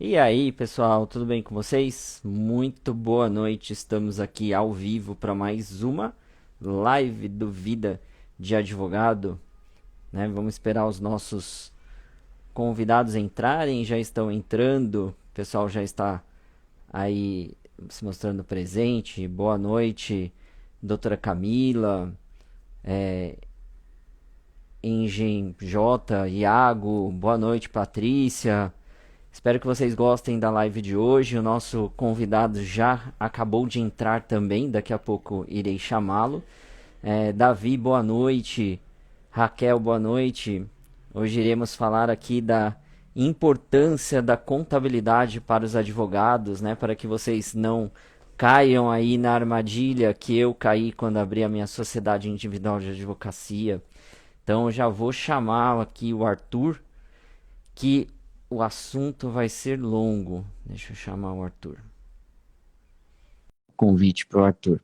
E aí, pessoal, tudo bem com vocês? Muito boa noite. Estamos aqui ao vivo para mais uma live do Vida de Advogado, né? Vamos esperar os nossos convidados entrarem, já estão entrando. O pessoal já está aí se mostrando presente. Boa noite, doutora Camila, Engen J, Iago, boa noite, Patrícia. Espero que vocês gostem da live de hoje. O nosso convidado já acabou de entrar também, daqui a pouco irei chamá-lo. Davi, boa noite. Raquel, boa noite. Hoje iremos falar aqui da importância da contabilidade para os advogados, né? Para que vocês não caiam aí na armadilha que eu caí quando abri a minha sociedade individual de advocacia. Então já vou chamar aqui o Arthur, que o assunto vai ser longo. Deixa eu chamar o Arthur. Convite para o Arthur.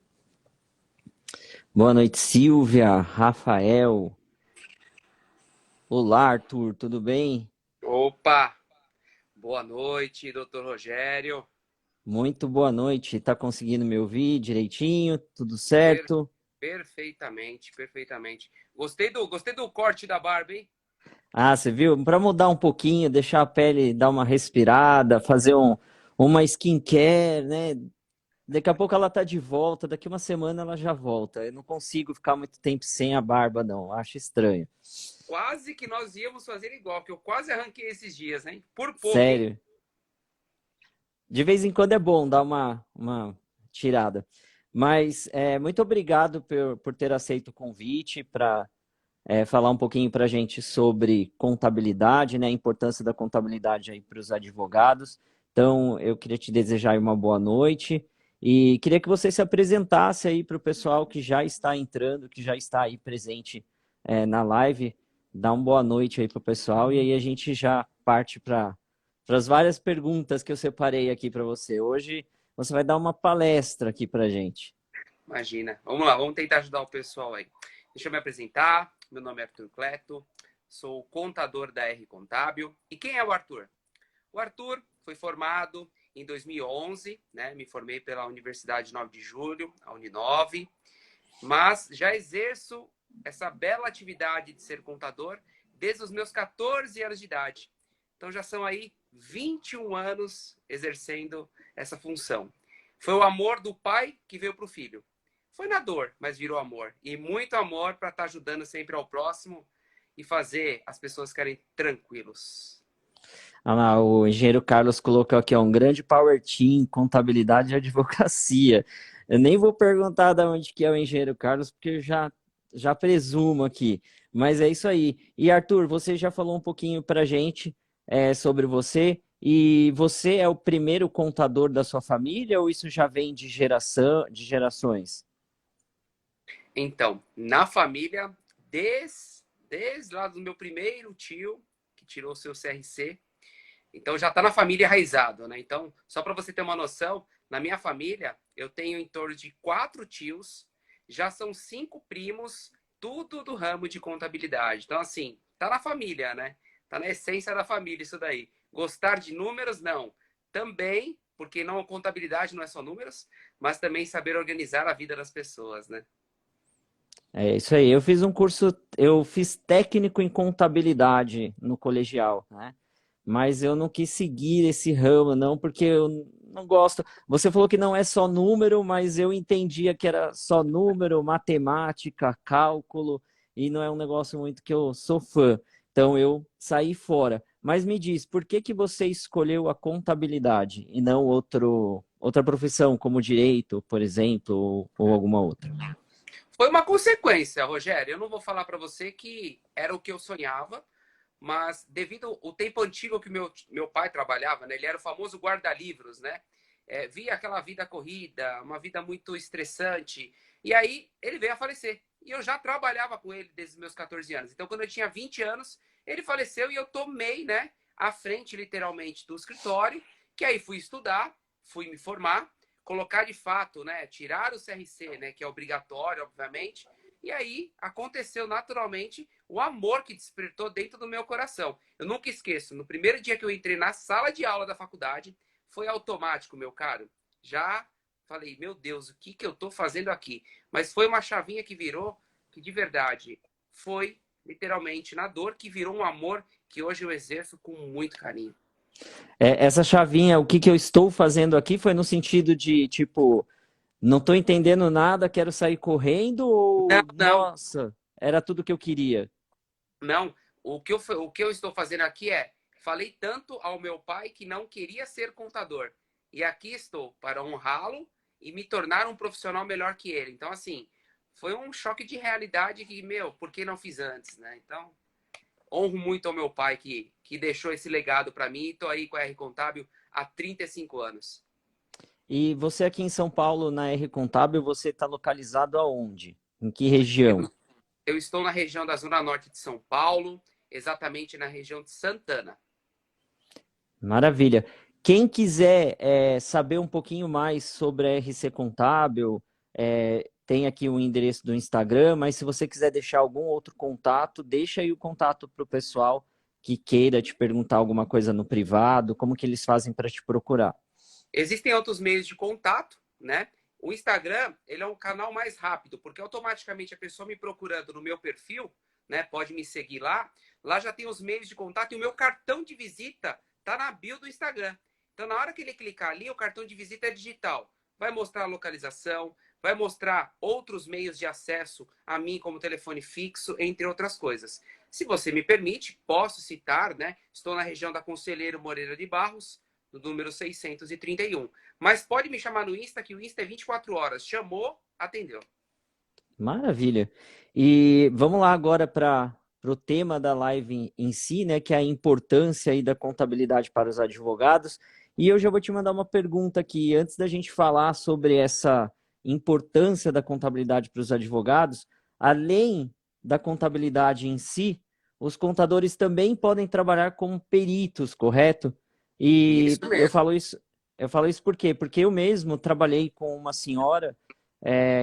Boa noite, Silvia, Rafael. Olá, Arthur, tudo bem? Opa! Boa noite, doutor Rogério. Muito boa noite. Tá conseguindo me ouvir direitinho? Tudo Per- certo? perfeitamente, perfeitamente. Gostei do corte da barba, hein? Ah, você viu? Para mudar um pouquinho, deixar a pele dar uma respirada, fazer uma skincare, né? Daqui a pouco ela tá de volta, daqui uma semana ela já volta. Eu não consigo ficar muito tempo sem a barba, não. Acho estranho. Quase que nós íamos fazer igual, que eu quase arranquei esses dias, hein? Por pouco, hein? Sério. De vez em quando é bom dar uma tirada. Mas muito obrigado por ter aceito o convite para falar um pouquinho para a gente sobre contabilidade, né, a importância da contabilidade aí para os advogados. Então, eu queria te desejar aí uma boa noite e queria que você se apresentasse aí para o pessoal que já está entrando, que já está aí presente na live. Dá uma boa noite aí para o pessoal e aí a gente já parte para as várias perguntas que eu separei aqui para você. Hoje você vai dar uma palestra aqui para a gente. Imagina. Vamos lá, vamos tentar ajudar o pessoal aí. Deixa eu me apresentar. Meu nome é Arthur Cleto, sou contador da R Contábil. E quem é o Arthur? O Arthur foi formado em 2011, né? Me formei pela Universidade 9 de Julho, a Uninove. Mas já exerço essa bela atividade de ser contador desde os meus 14 anos de idade. Então já são aí 21 anos exercendo essa função. Foi o amor do pai que veio para o filho. Foi na dor, mas virou amor. E muito amor para estar ajudando sempre ao próximo e fazer as pessoas ficarem tranquilos. Ah lá, o engenheiro Carlos colocou aqui, ó, um grande power team, contabilidade e advocacia. Eu nem vou perguntar de onde que é o engenheiro Carlos, porque eu já presumo aqui. Mas é isso aí. E Arthur, você já falou um pouquinho pra gente sobre você, e você é o primeiro contador da sua família ou isso já vem de gerações? Então, na família, desde lá do meu primeiro tio, que tirou o seu CRC, então já está na família enraizado, né? Então, só para você ter uma noção, na minha família eu tenho em torno de 4 tios, já são 5 primos, tudo do ramo de contabilidade. Então, assim, tá na família, né? Tá na essência da família isso daí. Gostar de números, não. Também, porque não contabilidade não é só números, mas também saber organizar a vida das pessoas, né? É isso aí. Eu fiz um curso, eu fiz técnico em contabilidade no colegial, né? Mas eu não quis seguir esse ramo, não, porque eu não gosto. Você falou que não é só número, mas eu entendia que era só número, matemática, cálculo, e não é um negócio muito que eu sou fã. Então eu saí fora. Mas me diz, por que que você escolheu a contabilidade e não outra profissão, como direito, por exemplo, ou alguma outra? Foi uma consequência, Rogério. Eu não vou falar para você que era o que eu sonhava, mas devido ao tempo antigo que meu pai trabalhava, né? Ele era o famoso guarda-livros, né? Via aquela vida corrida, uma vida muito estressante. E aí ele veio a falecer. E eu já trabalhava com ele desde os meus 14 anos. Então, quando eu tinha 20 anos, ele faleceu e eu tomei, né, à frente, literalmente, do escritório, que aí fui estudar, fui me formar, colocar de fato, né, tirar o CRC, né, que é obrigatório, obviamente. E aí aconteceu naturalmente o amor que despertou dentro do meu coração. Eu nunca esqueço, no primeiro dia que eu entrei na sala de aula da faculdade, foi automático, meu caro. Já falei, meu Deus, o que eu estou fazendo aqui? Mas foi uma chavinha que virou, que de verdade foi literalmente na dor, que virou um amor que hoje eu exerço com muito carinho. Essa chavinha, o que que eu estou fazendo aqui foi no sentido de, tipo, não estou entendendo nada, quero sair correndo Não, ou, não, nossa, era tudo que eu queria? não. O que eu estou fazendo aqui é, falei tanto ao meu pai que não queria ser contador. E aqui estou para honrá-lo e me tornar um profissional melhor que ele. Então, assim, foi um choque de realidade que, meu, por que não fiz antes, né? Então, honro muito ao meu pai que deixou esse legado para mim e estou aí com a R Contábil há 35 anos. E você aqui em São Paulo, na R Contábil, você está localizado aonde? Em que região? Eu, eu estou na região da Zona Norte de São Paulo, exatamente na região de Santana. Maravilha. Quem quiser saber um pouquinho mais sobre a RC Contábil, tem aqui o endereço do Instagram, mas se você quiser deixar algum outro contato, deixa aí o contato para o pessoal que queira te perguntar alguma coisa no privado, como que eles fazem para te procurar. Existem outros meios de contato, né? O Instagram, ele é um canal mais rápido, porque automaticamente a pessoa me procurando no meu perfil, né, pode me seguir lá, lá já tem os meios de contato e o meu cartão de visita tá na bio do Instagram. Então, na hora que ele clicar ali, o cartão de visita é digital. Vai mostrar a localização, vai mostrar outros meios de acesso a mim, como telefone fixo, entre outras coisas. Se você me permite, posso citar, né? Estou na região da Conselheiro Moreira de Barros, no número 631. Mas pode me chamar no Insta, que o Insta é 24 horas. Chamou, atendeu. Maravilha. E vamos lá agora para o tema da live em si, né, que é a importância aí da contabilidade para os advogados. E eu já vou te mandar uma pergunta aqui, antes da gente falar sobre essa importância da contabilidade para os advogados, além da contabilidade em si, os contadores também podem trabalhar como peritos, correto? E Isso mesmo. eu falo isso por quê? Porque eu mesmo trabalhei com uma senhora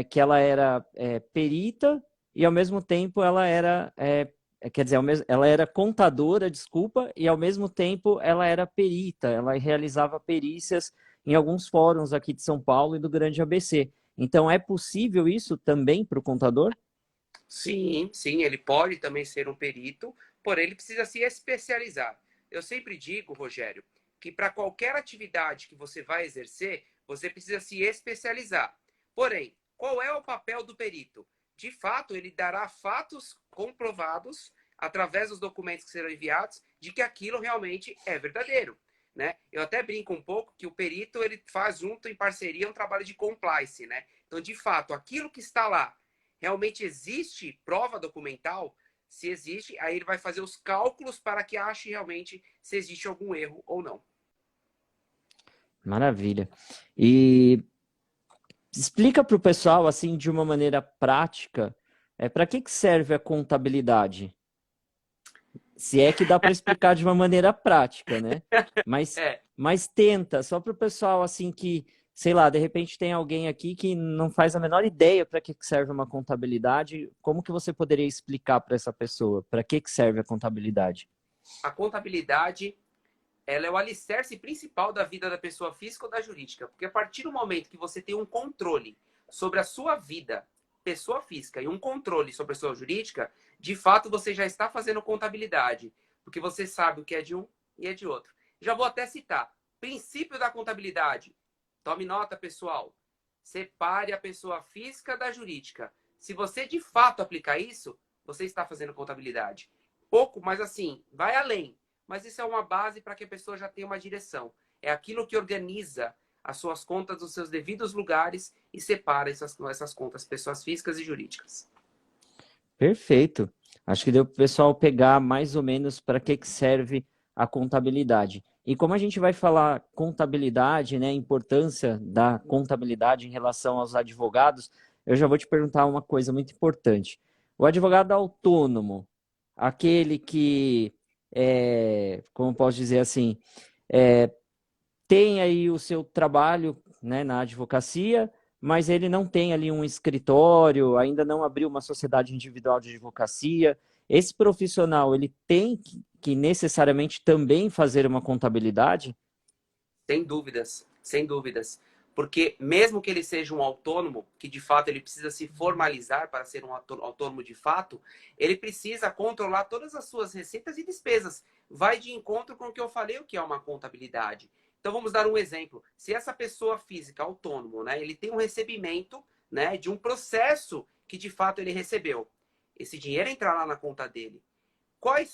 que ela era perita e ao mesmo tempo ela era, quer dizer, ela era contadora, desculpa, e ao mesmo tempo ela era perita, ela realizava perícias em alguns fóruns aqui de São Paulo e do Grande ABC. Então, é possível isso também para o contador? Sim, sim, ele pode também ser um perito, porém ele precisa se especializar. Eu sempre digo, Rogério, que para qualquer atividade que você vai exercer, você precisa se especializar. Porém, qual é o papel do perito? De fato, ele dará fatos comprovados através dos documentos que serão enviados de que aquilo realmente é verdadeiro, né? Eu até brinco um pouco que o perito ele faz junto em parceria um trabalho de compliance, né? Então, de fato, aquilo que está lá realmente existe prova documental? Se existe, aí ele vai fazer os cálculos para que ache realmente se existe algum erro ou não. Maravilha. E explica para o pessoal, assim, de uma maneira prática, para que serve a contabilidade? Se é que dá para explicar de uma maneira prática, né? Mas, É, mas tenta, só para o pessoal assim que, sei lá, de repente tem alguém aqui que não faz a menor ideia para que serve uma contabilidade, como que você poderia explicar para essa pessoa para que serve a contabilidade? a contabilidade ela é o alicerce principal da vida da pessoa física ou da jurídica, porque a partir do momento que você tem um controle sobre a sua vida, pessoa física, e um controle sobre a sua jurídica, de fato você já está fazendo contabilidade, porque você sabe o que é de um e é de outro. Já vou até citar. Princípio da contabilidade. Tome nota, pessoal. Separe a pessoa física da jurídica. Se você de fato aplicar isso, você está fazendo contabilidade. Pouco, mas assim, vai além. Mas isso é uma base para que a pessoa já tenha uma direção. É aquilo que organiza as suas contas nos seus devidos lugares e separa essas contas, pessoas físicas e jurídicas. Perfeito. Acho que deu para o pessoal pegar mais ou menos para que serve a contabilidade. E como a gente vai falar contabilidade, né, a importância da contabilidade em relação aos advogados, eu já vou te perguntar uma coisa muito importante. O advogado autônomo, aquele que, como posso dizer assim, é, tem aí o seu trabalho, né, na advocacia, mas ele não tem ali um escritório, ainda não abriu uma sociedade individual de advocacia, esse profissional, ele tem que necessariamente também fazer uma contabilidade? Sem dúvidas, sem dúvidas. Porque mesmo que ele seja um autônomo, que de fato ele precisa se formalizar para ser um autônomo de fato, ele precisa controlar todas as suas receitas e despesas. Vai de encontro com o que eu falei, o que é uma contabilidade. Então vamos dar um exemplo. Se essa pessoa física, autônomo, né, ele tem um recebimento, né, de um processo que de fato ele recebeu. Esse dinheiro entrar lá na conta dele. Qual é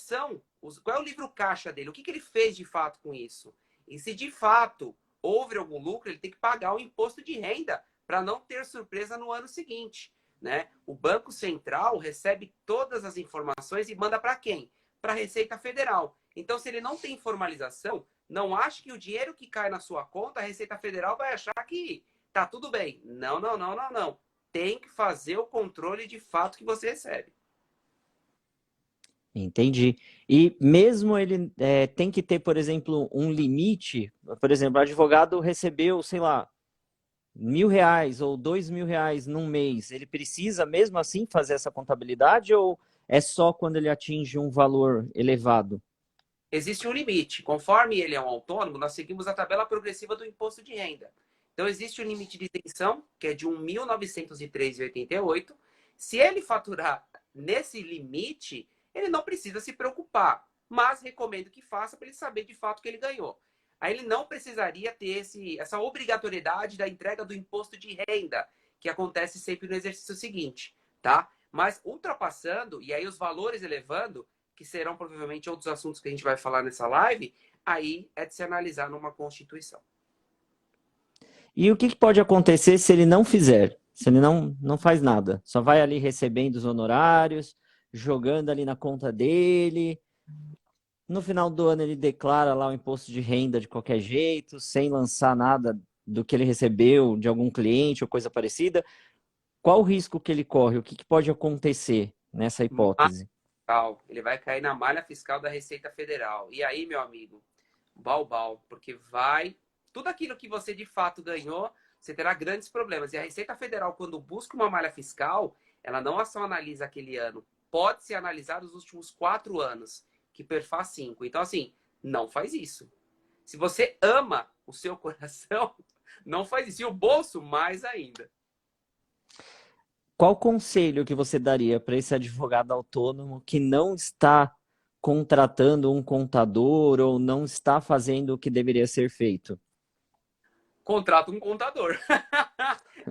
o livro caixa dele? O que ele fez de fato com isso? E se de fato houve algum lucro, ele tem que pagar o imposto de renda para não ter surpresa no ano seguinte, né? O Banco Central recebe todas as informações e manda para quem? Para a Receita Federal. Então, se ele não tem formalização, não ache que o dinheiro que cai na sua conta, a Receita Federal vai achar que tá tudo bem. Não, não, não, não, não. Tem que fazer o controle de fato que você recebe. Entendi. E mesmo ele tem que ter, por exemplo, um limite. Por exemplo, o advogado recebeu, sei lá, R$ 1.000 ou R$ 2.000 num mês. Ele precisa mesmo assim fazer essa contabilidade ou é só quando ele atinge um valor elevado? Existe um limite. Conforme ele é um autônomo, nós seguimos a tabela progressiva do imposto de renda. Então, existe um limite de isenção, que é de 1.903,88. Se ele faturar nesse limite, ele não precisa se preocupar, mas recomendo que faça para ele saber de fato que ele ganhou. Aí ele não precisaria ter essa obrigatoriedade da entrega do imposto de renda, que acontece sempre no exercício seguinte, tá? Mas ultrapassando, e aí os valores elevando, que serão provavelmente outros assuntos que a gente vai falar nessa live, aí é de se analisar numa Constituição. E o que pode acontecer se ele não fizer? Se ele não faz nada, só vai ali recebendo os honorários, jogando ali na conta dele. No final do ano ele declara lá o imposto de renda de qualquer jeito, sem lançar nada do que ele recebeu de algum cliente ou coisa parecida. Qual o risco que ele corre? O que pode acontecer nessa hipótese? Ele vai cair na malha fiscal da Receita Federal. E aí, meu amigo, balbal, porque vai. Tudo aquilo que você de fato ganhou, você terá grandes problemas. E a Receita Federal, quando busca uma malha fiscal, ela não só analisa aquele ano, pode ser analisado os últimos 4 anos, que perfaz 5. Então, assim, não faz isso. Se você ama o seu coração, não faz isso. E o bolso, mais ainda. Qual conselho que você daria para esse advogado autônomo que não está contratando um contador ou não está fazendo o que deveria ser feito? Contrata um contador.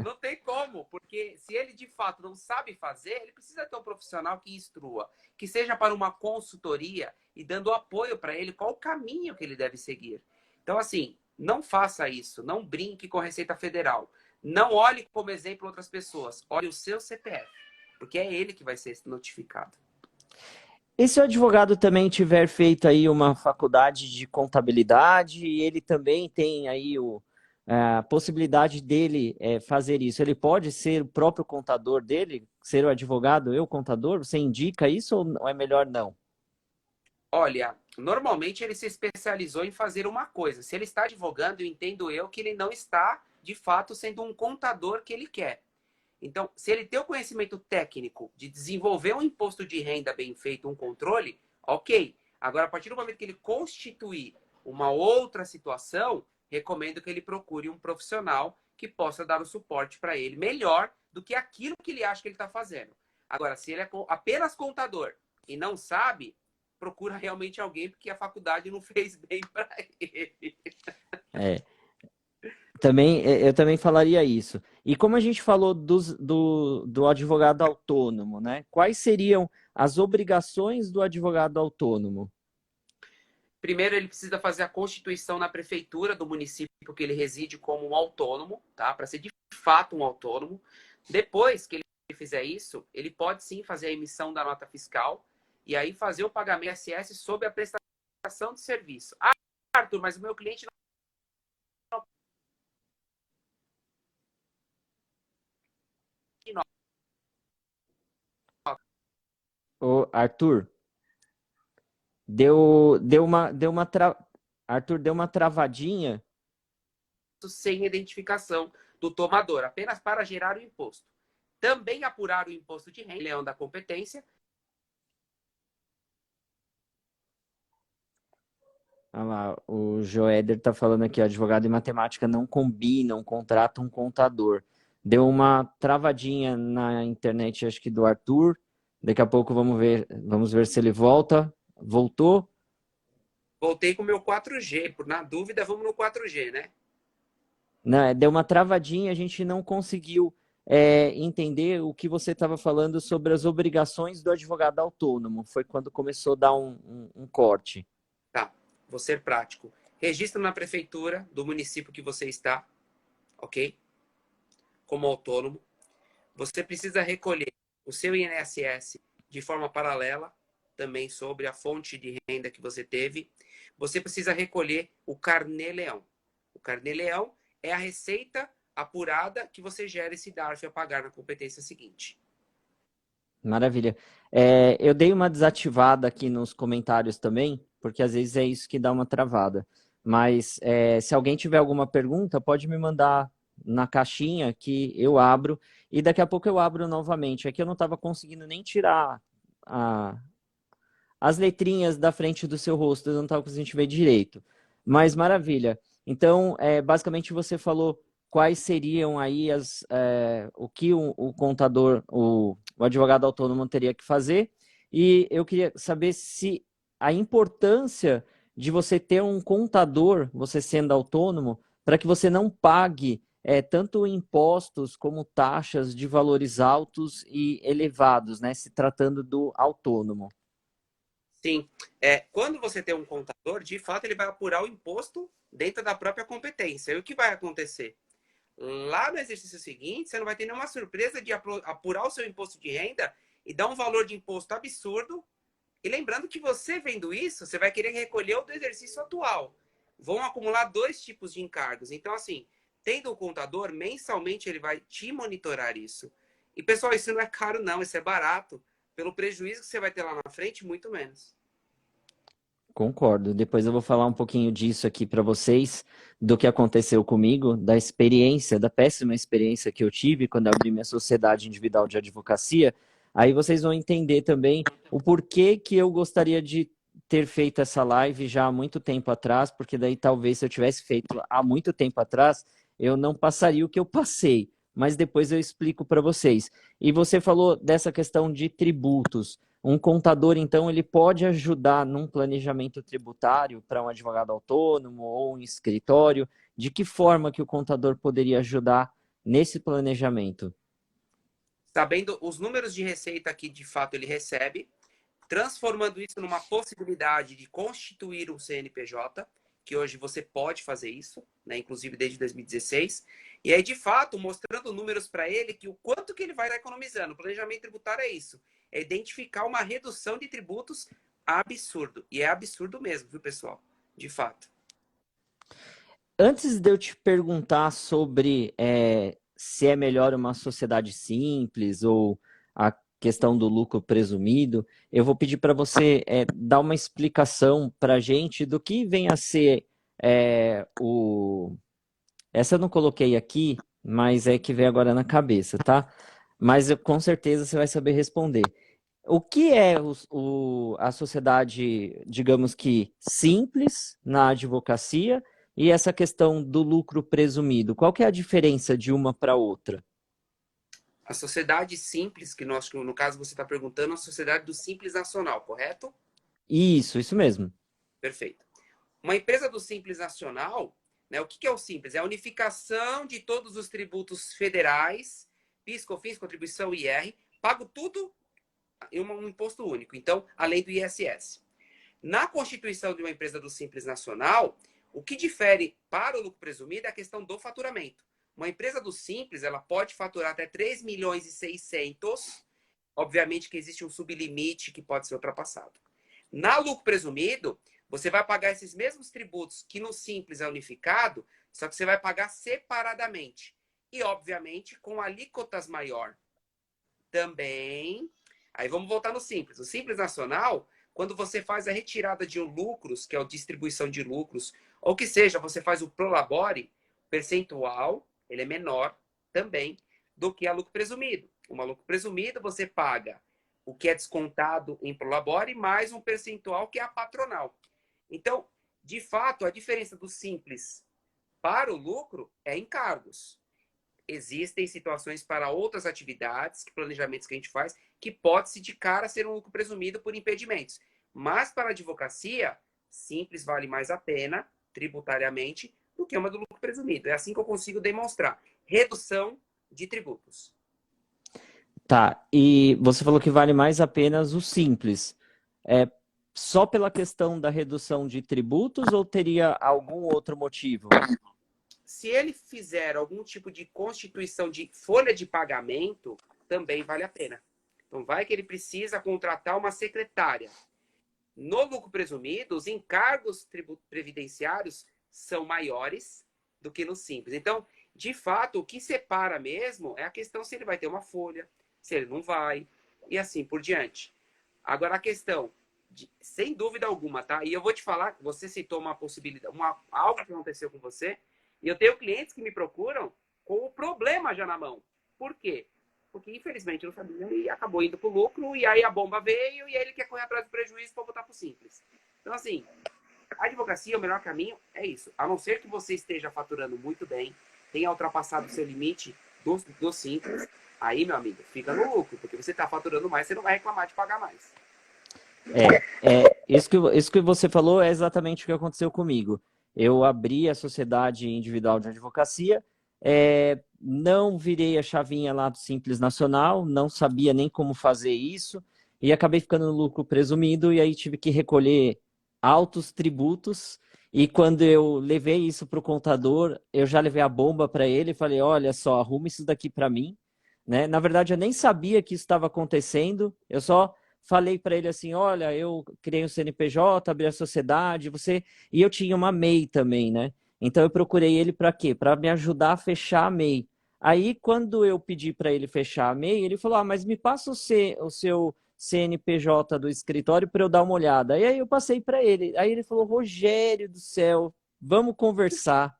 Não tem como, porque se ele de fato não sabe fazer, ele precisa ter um profissional que instrua, que seja para uma consultoria e dando apoio para ele qual o caminho que ele deve seguir. Então, assim, não faça isso, não brinque com a Receita Federal. Não olhe como exemplo outras pessoas, olhe o seu CPF, porque é ele que vai ser notificado. E se o advogado também tiver feito aí uma faculdade de contabilidade e ele também tem aí a possibilidade dele fazer isso, ele pode ser o próprio contador dele, ser o advogado e o contador? Você indica isso ou é melhor não? Olha, normalmente ele se especializou em fazer uma coisa. Se ele está advogando, eu entendo eu que ele não está, de fato, sendo um contador que ele quer. Então, se ele tem o conhecimento técnico de desenvolver um imposto de renda bem feito, um controle, ok. Agora, a partir do momento que ele constituir uma outra situação, recomendo que ele procure um profissional que possa dar o suporte para ele melhor do que aquilo que ele acha que ele está fazendo. Agora, se ele é apenas contador e não sabe, procura realmente alguém porque a faculdade não fez bem para ele. É, eu também falaria isso. E como a gente falou do advogado autônomo, né? Quais seriam as obrigações do advogado autônomo? Primeiro, ele precisa fazer a constituição na prefeitura do município que ele reside como um autônomo, tá? Para ser de fato um autônomo. Depois que ele fizer isso, ele pode sim fazer a emissão da nota fiscal e aí fazer o pagamento ISS sobre a prestação de serviço. Ah, Arthur, mas o meu cliente não. Ô, Arthur, Arthur deu uma travadinha. Sem identificação do tomador, apenas para gerar o imposto. Também apurar o imposto de renda, leão da competência, Olha lá, o Joéder tá falando aqui, ó, advogado e matemática não combinam, contratam um contador. Deu uma travadinha na internet, acho que do Arthur. Daqui a pouco vamos ver se ele volta. Voltou? Voltei com o meu 4G. Na dúvida, vamos no 4G, né? Né, deu uma travadinha, a gente não conseguiu entender o que você estava falando sobre as obrigações do advogado autônomo. Foi quando começou a dar um corte. Tá, vou ser prático. Registro na prefeitura do município que você está, ok? Como autônomo. Você precisa recolher o seu INSS de forma paralela, também sobre a fonte de renda que você teve. Você precisa recolher o Carnê-Leão. O Carnê-Leão é a receita apurada que você gera esse DARF a pagar na competência seguinte. Maravilha. Eu dei uma desativada aqui nos comentários também, porque às vezes é isso que dá uma travada. Mas se alguém tiver alguma pergunta, pode me mandar na caixinha que eu abro e daqui a pouco eu abro novamente. Aqui eu não estava conseguindo nem tirar as letrinhas da frente do seu rosto, eu não estava conseguindo ver direito. Mas maravilha. Então, basicamente você falou quais seriam aí o que o contador, o advogado autônomo teria que fazer. E eu queria saber se a importância de você ter um contador, você sendo autônomo, para que você não pague tanto impostos como taxas de valores altos e elevados, né? Se tratando do autônomo. Sim. Quando você tem um contador, de fato, ele vai apurar o imposto dentro da própria competência. E o que vai acontecer? Lá no exercício seguinte, você não vai ter nenhuma surpresa de apurar o seu imposto de renda e dar um valor de imposto absurdo. E lembrando que você vendo isso, você vai querer recolher o do exercício atual. Vão acumular dois tipos de encargos. Então, assim, tendo o contador, mensalmente ele vai te monitorar isso. E, pessoal, isso não é caro, não. Isso é barato. Pelo prejuízo que você vai ter lá na frente, muito menos. Concordo. Depois eu vou falar um pouquinho disso aqui para vocês, do que aconteceu comigo, da experiência, da péssima experiência que eu tive quando abri minha sociedade individual de advocacia. Aí vocês vão entender também o porquê que eu gostaria de ter feito essa live já há muito tempo atrás, porque daí talvez se eu tivesse feito há muito tempo atrás, eu não passaria o que eu passei. Mas depois eu explico para vocês. E você falou dessa questão de tributos. Um contador, então, ele pode ajudar num planejamento tributário para um advogado autônomo ou um escritório? De que forma que o contador poderia ajudar nesse planejamento? Sabendo os números de receita que de fato ele recebe, transformando isso numa possibilidade de constituir um CNPJ, que hoje você pode fazer isso, né, inclusive desde 2016, e aí de fato mostrando números para ele que o quanto que ele vai economizando. O planejamento tributário é isso, é identificar uma redução de tributos absurdo, e é absurdo mesmo, viu, pessoal? De fato. Antes de eu te perguntar sobre se é melhor uma sociedade simples ou a questão do lucro presumido, eu vou pedir para você dar uma explicação para a gente do que vem a ser o. Essa eu não coloquei aqui, mas é que vem agora na cabeça, tá? Mas com certeza você vai saber responder. O que é a sociedade, digamos que simples na advocacia e essa questão do lucro presumido? Qual que é a diferença de uma para outra? A sociedade simples, que nós, no caso você está perguntando, a sociedade do Simples Nacional, correto? Isso mesmo. Perfeito. Uma empresa do Simples Nacional, né, o que é o Simples? É a unificação de todos os tributos federais, PIS, COFINS, contribuição IR, pago tudo em um imposto único, então, além do ISS. Na constituição de uma empresa do Simples Nacional, o que difere para o lucro presumido é a questão do faturamento. Uma empresa do Simples, ela pode faturar até 3 milhões e 600, obviamente que existe um sublimite que pode ser ultrapassado. Na lucro presumido, você vai pagar esses mesmos tributos que no Simples é unificado, só que você vai pagar separadamente. E, obviamente, com alíquotas maior. Também. Aí vamos voltar no Simples. O Simples Nacional, quando você faz a retirada de lucros, que é a distribuição de lucros, ou que seja, você faz o prolabore, percentual, ele é menor também do que a lucro presumido. Uma lucro presumido, você paga o que é descontado em prolabore mais um percentual que é a patronal. Então, De fato, a diferença do simples para o lucro é encargos. Existem situações para outras atividades, planejamentos que a gente faz, que pode se de cara ser um lucro presumido por impedimentos. Mas para a advocacia, simples vale mais a pena, tributariamente, do que uma do lucro presumido. É assim que eu consigo demonstrar. Redução de tributos. Tá, e você falou que vale mais apenas o simples. É só pela questão da redução de tributos ou teria algum outro motivo? Se ele fizer algum tipo de constituição de folha de pagamento, também vale a pena. Então, vai que ele precisa contratar uma secretária. No lucro presumido, os encargos previdenciários são maiores do que no simples. Então, de fato, o que separa mesmo é a questão se ele vai ter uma folha, se ele não vai, e assim por diante. Agora, a questão, sem dúvida alguma, tá? E eu vou te falar, você citou uma possibilidade, algo que aconteceu com você, e eu tenho clientes que me procuram com o problema já na mão. Por quê? Porque, infelizmente, não sabia e acabou indo para o lucro, e aí a bomba veio, e aí ele quer correr atrás do prejuízo para botar para o simples. Então, assim, a advocacia, o melhor caminho é isso. A não ser que você esteja faturando muito bem, tenha ultrapassado o seu limite do simples, aí, meu amigo, fica no lucro, porque você está faturando mais, você não vai reclamar de pagar mais. Isso que você falou é exatamente o que aconteceu comigo. Eu abri a sociedade individual de advocacia, não virei a chavinha lá do Simples Nacional, não sabia nem como fazer isso, e acabei ficando no lucro presumido, e aí tive que recolher altos tributos, e quando eu levei isso para o contador, eu já levei a bomba para ele e falei, olha só, arruma isso daqui para mim, né? Na verdade, eu nem sabia que isso estava acontecendo, eu só falei para ele assim, olha, eu criei um CNPJ, abri a sociedade, e eu tinha uma MEI também, né? Então eu procurei ele para quê? Para me ajudar a fechar a MEI. Aí quando eu pedi para ele fechar a MEI, ele falou: "Ah, mas me passa o seu CNPJ do escritório para eu dar uma olhada". E aí eu passei para ele. Aí ele falou: "Rogério do céu, vamos conversar".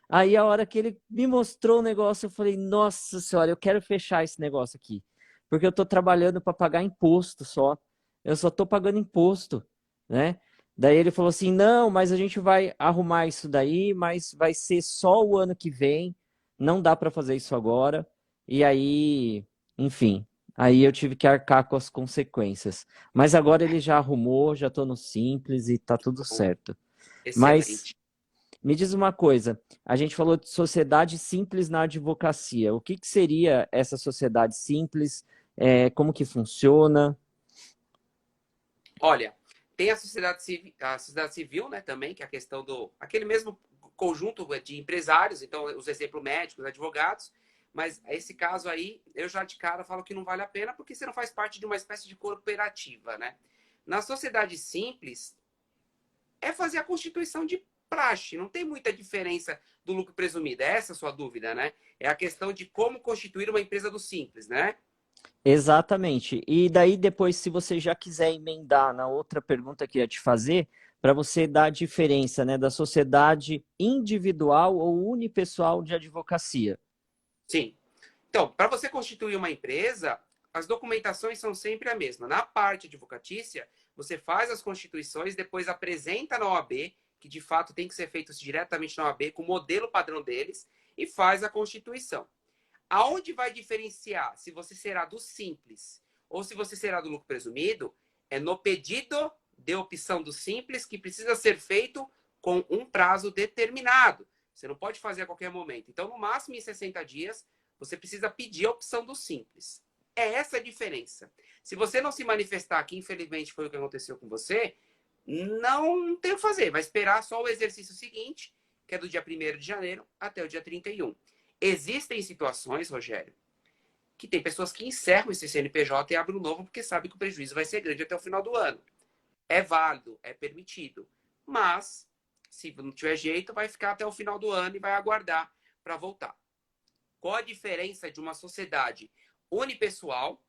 Aí a hora que ele me mostrou o negócio, eu falei: "Nossa senhora, eu quero fechar esse negócio aqui, porque eu estou trabalhando para pagar imposto só. Eu só estou pagando imposto, né?" Daí ele falou assim: "Não, mas a gente vai arrumar isso daí, mas vai ser só o ano que vem. Não dá para fazer isso agora". E aí, enfim, aí eu tive que arcar com as consequências. Mas agora ele já arrumou, já estou no simples e tá tudo certo. Mas Excelente. me diz uma coisa, a gente falou de sociedade simples na advocacia. O que que seria essa sociedade simples? Como que funciona? Olha, tem a sociedade civil, né, também, que é a questão aquele mesmo conjunto de empresários, então os exemplos médicos, advogados, mas esse caso aí, eu já de cara falo que não vale a pena porque você não faz parte de uma espécie de cooperativa, né? Na sociedade simples, é fazer a constituição de praxe, não tem muita diferença do lucro presumido, é essa a sua dúvida, né? É a questão de como constituir uma empresa do simples, né? Exatamente. E daí depois, se você já quiser emendar na outra pergunta que eu ia te fazer, para você dar a diferença, né, da sociedade individual ou unipessoal de advocacia. Sim. Então, para você constituir uma empresa, as documentações são sempre a mesma. Na parte advocatícia, você faz as constituições, depois apresenta na OAB, que de fato tem que ser feito diretamente na OAB, com o modelo padrão deles, e faz a constituição. Aonde vai diferenciar se você será do simples ou se você será do lucro presumido é no pedido de opção do simples, que precisa ser feito com um prazo determinado. Você não pode fazer a qualquer momento. Então, no máximo em 60 dias, você precisa pedir a opção do simples. É essa a diferença. Se você não se manifestar, que infelizmente foi o que aconteceu com você, não tem o que fazer. Vai esperar só o exercício seguinte, que é do dia 1º de janeiro até o dia 31. Existem situações, Rogério, que tem pessoas que encerram esse CNPJ e abrem um novo porque sabem que o prejuízo vai ser grande até o final do ano. É válido, é permitido. Mas, se não tiver jeito, vai ficar até o final do ano e vai aguardar para voltar. Qual a diferença de uma sociedade unipessoal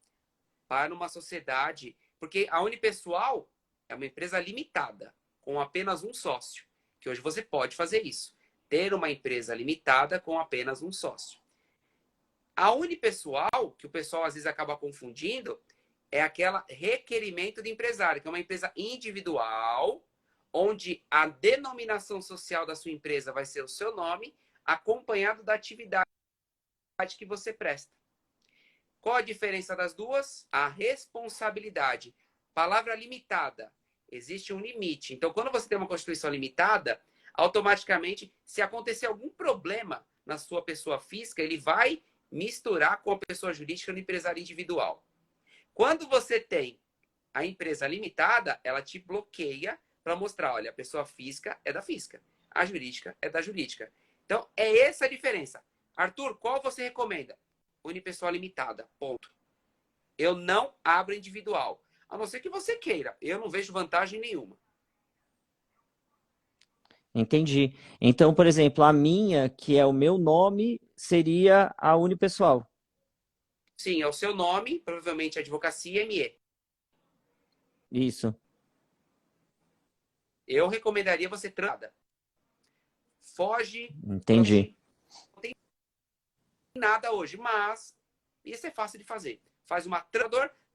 para uma sociedade... Porque a unipessoal é uma empresa limitada, com apenas um sócio. Que hoje você pode fazer isso. Ter uma empresa limitada com apenas um sócio. A unipessoal, que o pessoal às vezes acaba confundindo, é aquela requerimento de empresário, que é uma empresa individual, onde a denominação social da sua empresa vai ser o seu nome, acompanhado da atividade que você presta. Qual a diferença das duas? A responsabilidade. Palavra limitada. Existe um limite. Então, quando você tem uma constituição limitada, automaticamente, se acontecer algum problema na sua pessoa física, ele vai misturar com a pessoa jurídica no empresário individual. Quando você tem a empresa limitada, ela te bloqueia para mostrar, olha, a pessoa física é da física, a jurídica é da jurídica. Então, é essa a diferença. Arthur, qual você recomenda? Unipessoal limitada, ponto. Eu não abro individual. A não ser que você queira. Eu não vejo vantagem nenhuma. Entendi. Então, por exemplo, a minha, que é o meu nome, seria a unipessoal. Sim, é o seu nome, provavelmente Advocacia ME. Isso. Eu recomendaria você nada. Foge, Entendi. não tem nada hoje, mas isso é fácil de fazer. Faz uma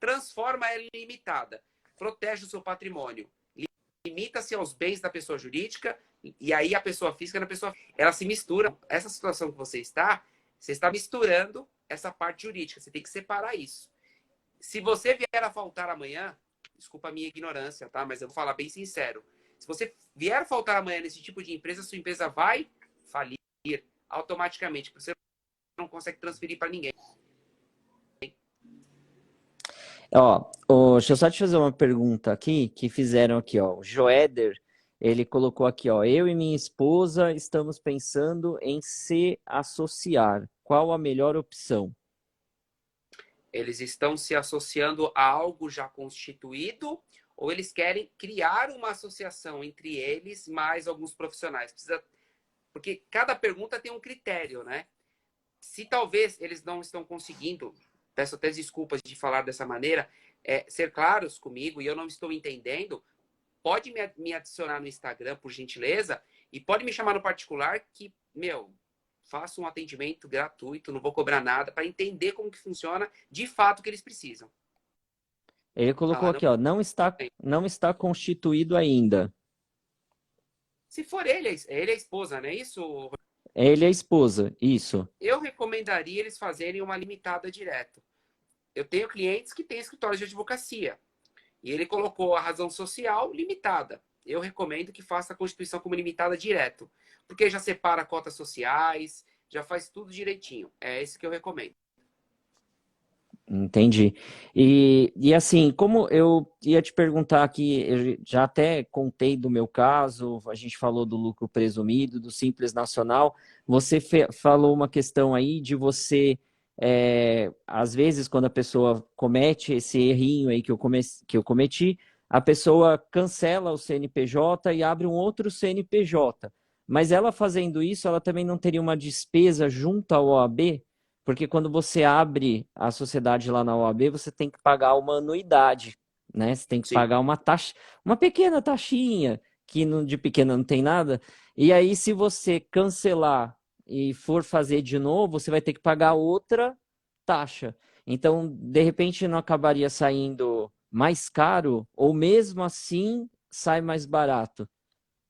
transforma ela em limitada. Protege o seu patrimônio. Limita-se aos bens da pessoa jurídica e aí a pessoa física na pessoa. Ela se mistura. Essa situação que você está misturando essa parte jurídica. Você tem que separar isso. Se você vier a faltar amanhã, desculpa a minha ignorância, tá? Mas eu vou falar bem sincero. Se você vier a faltar amanhã nesse tipo de empresa, sua empresa vai falir automaticamente. Você não consegue transferir para ninguém. Deixa eu só te fazer uma pergunta aqui, que fizeram aqui, ó. O Joéder, ele colocou aqui, ó. Eu e minha esposa estamos pensando em se associar. Qual a melhor opção? Eles estão se associando a algo já constituído ou eles querem criar uma associação entre eles mais alguns profissionais? Porque cada pergunta tem um critério, né? Se talvez eles não estão conseguindo, peço até desculpas de falar dessa maneira, ser claros comigo e eu não estou entendendo, pode me adicionar no Instagram, por gentileza, e pode me chamar no particular que, faço um atendimento gratuito, não vou cobrar nada, para entender como que funciona de fato o que eles precisam. Ele colocou aqui, ó. Não está constituído ainda. Se for ele é a esposa, não é isso? Ele é a esposa, isso. Eu recomendaria eles fazerem uma limitada direto. Eu tenho clientes que têm escritórios de advocacia. E ele colocou a razão social limitada. Eu recomendo que faça a constituição como limitada direto. Porque já separa cotas sociais, já faz tudo direitinho. É esse que eu recomendo. Entendi. E assim, como eu ia te perguntar aqui, eu já até contei do meu caso, a gente falou do lucro presumido, do Simples Nacional, você falou uma questão aí de você, às vezes, quando a pessoa comete esse errinho aí que eu cometi, a pessoa cancela o CNPJ e abre um outro CNPJ. Mas ela fazendo isso, ela também não teria uma despesa junto à OAB? Porque quando você abre a sociedade lá na OAB, você tem que pagar uma anuidade, né? Você tem que Sim. pagar uma taxa, uma pequena taxinha, que de pequena não tem nada. E aí, se você cancelar e for fazer de novo, você vai ter que pagar outra taxa. Então, de repente, não acabaria saindo mais caro, ou mesmo assim sai mais barato.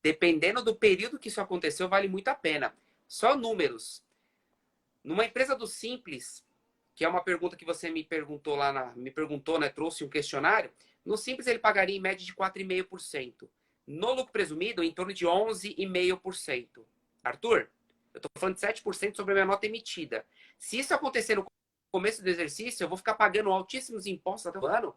Dependendo do período que isso aconteceu, vale muito a pena. Só números. Numa empresa do Simples, que é uma pergunta que você me perguntou me perguntou, né? Trouxe um questionário. No Simples ele pagaria em média de 4,5%. No lucro presumido, em torno de 11,5%. Arthur, eu estou falando de 7% sobre a minha nota emitida. Se isso acontecer no começo do exercício, eu vou ficar pagando altíssimos impostos até o ano.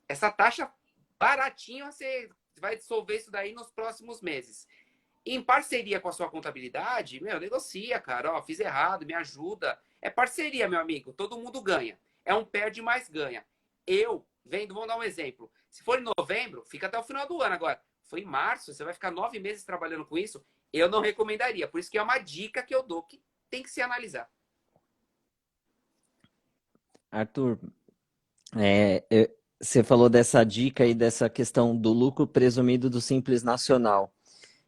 Essa taxa baratinha, você vai dissolver isso daí nos próximos meses. Em parceria com a sua contabilidade, negocia, cara. Ó, fiz errado, me ajuda. É parceria, meu amigo. Todo mundo ganha. É um perde mais ganha. Vamos dar um exemplo. Se for em novembro, fica até o final do ano. Agora, foi em março, você vai ficar 9 meses trabalhando com isso. Eu não recomendaria. Por isso que é uma dica que eu dou que tem que se analisar. Arthur, você falou dessa dica aí, dessa questão do lucro presumido do Simples Nacional.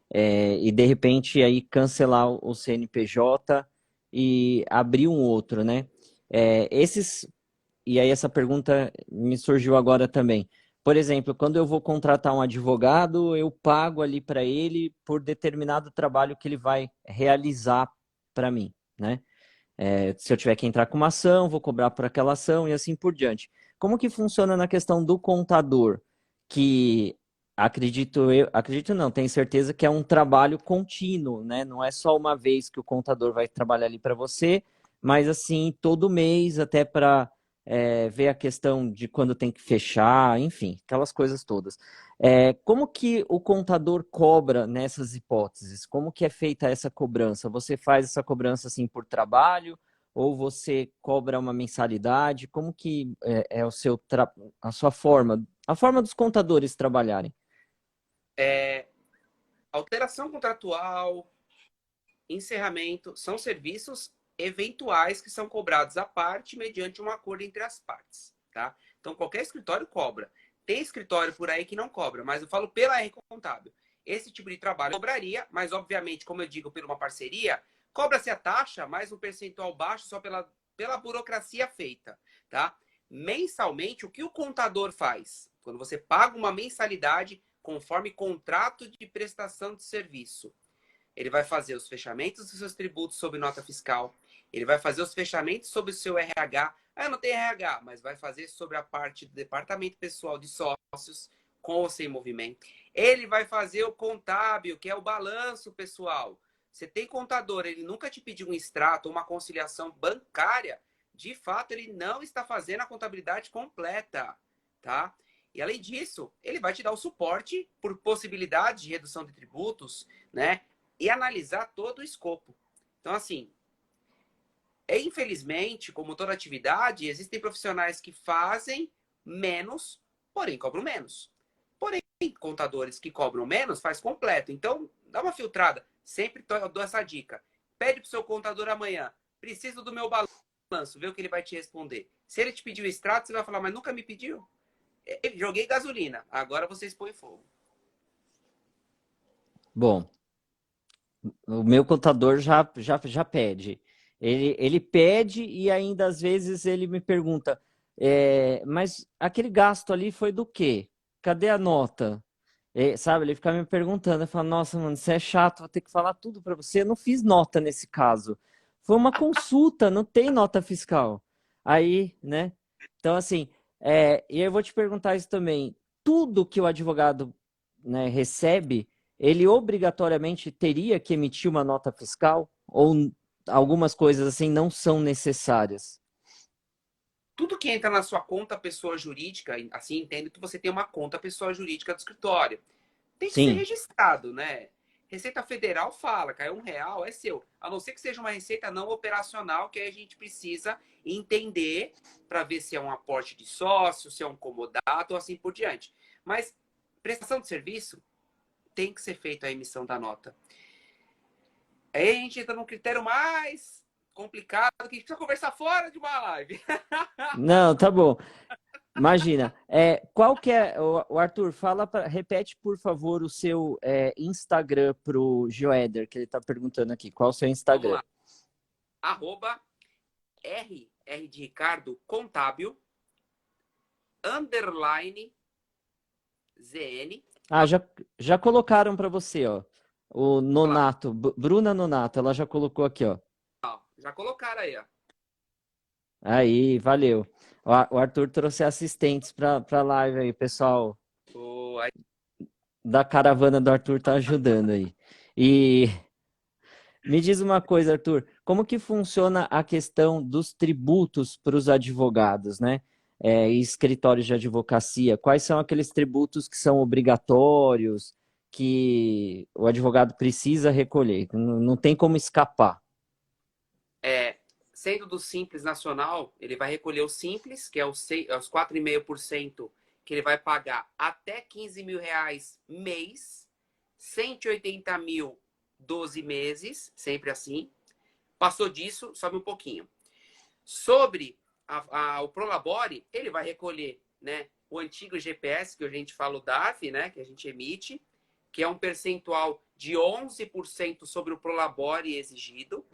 E de repente aí cancelar o CNPJ e abrir um outro, né? E aí essa pergunta me surgiu agora também. por exemplo, quando eu vou contratar um advogado, eu pago ali para ele por determinado trabalho que ele vai realizar para mim, né? Se eu tiver que entrar com uma ação, vou cobrar por aquela ação e assim por diante. Como que funciona na questão do contador? Que acredito não, tenho certeza que é um trabalho contínuo, né? Não é só uma vez que o contador vai trabalhar ali para você, mas assim, todo mês, até para ver a questão de quando tem que fechar, enfim, aquelas coisas todas. Como que o contador cobra nessas hipóteses? Como que é feita essa cobrança? Você faz essa cobrança assim por trabalho ou você cobra uma mensalidade? Como que é a sua forma, a forma dos contadores trabalharem? É, alteração contratual, encerramento, são serviços eventuais que são cobrados à parte mediante um acordo entre as partes, tá? Então, qualquer escritório cobra. Tem escritório por aí que não cobra, mas eu falo pela R Contábil. Esse tipo de trabalho cobraria, mas obviamente, como eu digo, por uma parceria, cobra-se a taxa, mais um percentual baixo só pela burocracia feita, tá? Mensalmente, o que o contador faz? Quando você paga uma mensalidade conforme contrato de prestação de serviço, ele vai fazer os fechamentos dos seus tributos sob nota fiscal, ele vai fazer os fechamentos sobre o seu RH. Ah, eu não tenho RH, mas vai fazer sobre a parte do departamento pessoal de sócios, com ou sem movimento. Ele vai fazer o contábil, que é o balanço pessoal. Você tem contador, ele nunca te pediu um extrato ou uma conciliação bancária, de fato, ele não está fazendo a contabilidade completa, tá? E além disso, ele vai te dar o suporte por possibilidade de redução de tributos, né? E analisar todo o escopo. Então, assim, infelizmente, como toda atividade, existem profissionais que fazem menos, porém cobram menos. Porém, contadores que cobram menos faz completo. Então, dá uma filtrada. Sempre dou essa dica. Pede pro seu contador amanhã. Preciso do meu balanço. Vê o que ele vai te responder. Se ele te pedir o extrato, você vai falar, mas nunca me pediu. Joguei gasolina. Agora vocês põem fogo. Bom, o meu contador já pede. Ele pede e ainda às vezes ele me pergunta, mas aquele gasto ali foi do quê? Cadê a nota? Sabe, ele fica me perguntando, eu falo, nossa, mano, você é chato, vou ter que falar tudo para você. Eu não fiz nota nesse caso. Foi uma consulta, não tem nota fiscal. Aí, né? Então, assim, e eu vou te perguntar isso também. Tudo que o advogado, né, recebe, ele obrigatoriamente teria que emitir uma nota fiscal? Ou algumas coisas assim não são necessárias? Tudo que entra na sua conta pessoa jurídica, assim entendo que você tem uma conta pessoa jurídica do escritório. Tem que ser Sim, registrado, né? Receita Federal fala, caiu R$ 1, é seu. A não ser que seja uma receita não operacional, que aí a gente precisa entender para ver se é um aporte de sócio, se é um comodato, ou assim por diante. Mas prestação de serviço tem que ser feita a emissão da nota. Aí a gente entra num critério mais complicado, que a gente precisa conversar fora de uma live. não, tá bom. Imagina, qual que é, o Arthur, repete por favor o seu Instagram pro Joéder, que ele tá perguntando aqui, qual o seu Vamos Instagram? lá. Arroba R de Ricardo, contábil, underline, ZN. Ah, já colocaram para você, ó, o Olha lá, Nonato, Bruna Nonato, ela já colocou aqui, ó. ó, já colocaram aí, ó. Aí, valeu. O Arthur trouxe assistentes para live aí, pessoal Aí, da caravana do Arthur tá ajudando aí. E me diz uma coisa, Arthur, como que funciona a questão dos tributos para os advogados, né? E escritórios de advocacia, quais são aqueles tributos que são obrigatórios, que o advogado precisa recolher? Não tem como escapar. sendo do Simples Nacional, ele vai recolher o Simples, que é os 4,5% que ele vai pagar até R$ 15.000 mês, 180 mil 12 meses, sempre assim. Passou disso, sobe um pouquinho. Sobre o Prolabore, ele vai recolher, né, o antigo GPS, que a gente fala o DARF, né, que a gente emite, que é um percentual de 11% sobre o Prolabore exigido.